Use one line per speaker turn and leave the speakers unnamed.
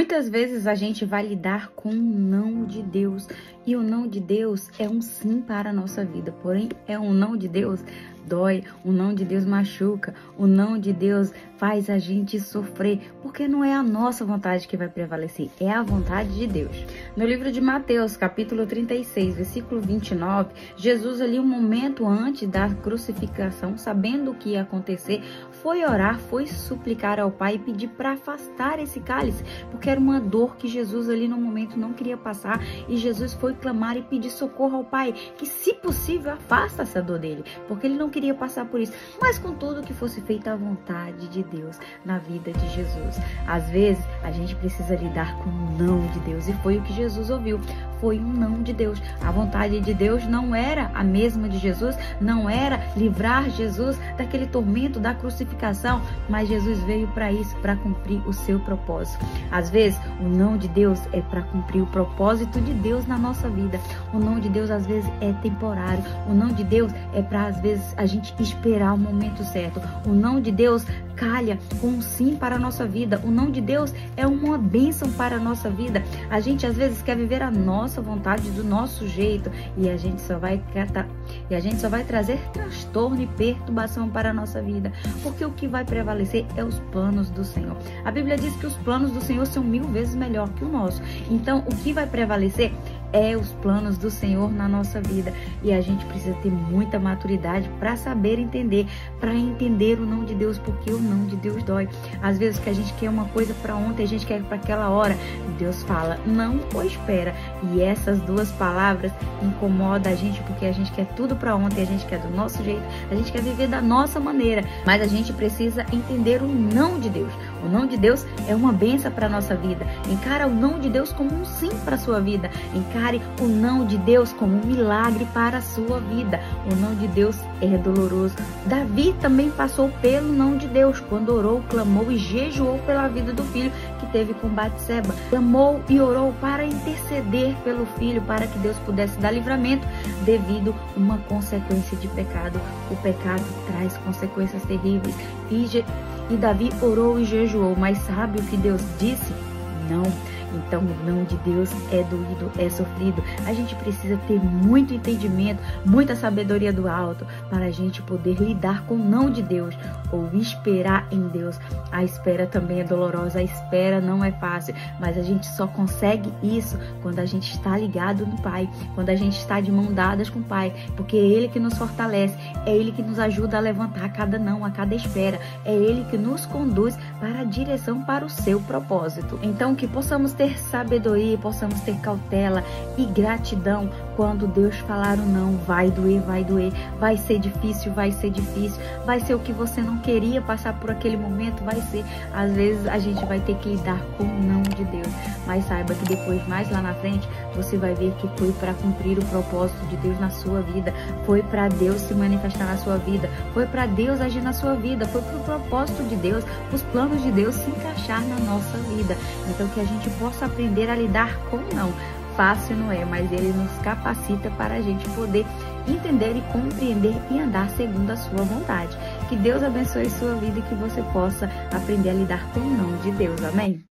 Muitas vezes a gente vai lidar com um não de Deus, e o não de Deus é um sim para a nossa vida, porém é um não de Deus dói, o não de Deus machuca, o não de Deus faz a gente sofrer, porque não é a nossa vontade que vai prevalecer, é a vontade de Deus. No livro de Mateus, capítulo 36, versículo 29, Jesus ali um momento antes da crucificação, sabendo o que ia acontecer, foi orar, foi suplicar ao Pai e pedir para afastar esse cálice, porque era uma dor que Jesus ali no momento não queria passar, e Jesus foi clamar e pedir socorro ao Pai, que se possível afasta essa dor dele, porque ele não queria passar por isso, mas contudo que fosse feita a vontade de Deus na vida de Jesus. Às vezes a gente precisa lidar com um não de Deus, e foi o que Jesus ouviu, foi um não de Deus. A vontade de Deus não era a mesma de Jesus, não era livrar Jesus daquele tormento da crucificação, mas Jesus veio para isso, para cumprir o seu propósito. Às vezes o não de Deus é para cumprir o propósito de Deus na nossa vida. O não de Deus às vezes é temporário, o não de Deus é para às vezes a gente esperar o momento certo. O não de Deus calha com um sim para a nossa vida. O não de Deus é uma bênção para a nossa vida. A gente às vezes quer viver a nossa vontade do nosso jeito, e a gente só vai trazer transtorno e perturbação para a nossa vida, porque o que vai prevalecer é os planos do Senhor. A Bíblia diz que os planos do Senhor são 1000 vezes melhor que o nosso. Então o que vai prevalecer é os planos do Senhor na nossa vida, e a gente precisa ter muita maturidade para saber entender, para entender o não de Deus, porque o não de Deus dói. Às vezes que a gente quer uma coisa para ontem, a gente quer para aquela hora, Deus fala não ou espera, e essas duas palavras incomodam a gente, porque a gente quer tudo para ontem, a gente quer do nosso jeito, a gente quer viver da nossa maneira, mas a gente precisa entender o não de Deus. O não de Deus é uma bênção para a nossa vida. Encara o não de Deus como um sim para a sua vida. Encare o não de Deus como um milagre para a sua vida. O não de Deus é doloroso. Davi também passou pelo não de Deus, quando orou, clamou e jejuou pela vida do filho que teve com Batseba. Clamou e orou para interceder pelo filho, para que Deus pudesse dar livramento devido a uma consequência de pecado. O pecado traz consequências terríveis. E Davi orou e jejuou, mas sabe o que Deus disse? Não. Então o não de Deus é doído, é sofrido. A gente precisa ter muito entendimento, muita sabedoria do alto, para a gente poder lidar com o não de Deus, ou esperar em Deus. A espera também é dolorosa, a espera não é fácil, mas a gente só consegue isso quando a gente está ligado no Pai, quando a gente está de mão dadas com o Pai, porque é Ele que nos fortalece, é Ele que nos ajuda a levantar a cada não, a cada espera, é Ele que nos conduz para a direção, para o seu propósito. Então que possamos ter sabedoria, possamos ter cautela e gratidão quando Deus falar o não. Vai doer, vai ser difícil, vai ser o que você não queria passar por aquele momento, vai ser. Às vezes a gente vai ter que lidar com o não de Deus, mas saiba que depois, mais lá na frente, você vai ver que foi para cumprir o propósito de Deus na sua vida, foi para Deus se manifestar na sua vida, foi para Deus agir na sua vida, foi para o propósito de Deus, os planos de Deus se encaixar na nossa vida. Então que a gente possa aprender a lidar com o não. Fácil não é, mas ele nos capacita para a gente poder entender e compreender e andar segundo a sua vontade. Que Deus abençoe sua vida e que você possa aprender a lidar com o não de Deus. Amém?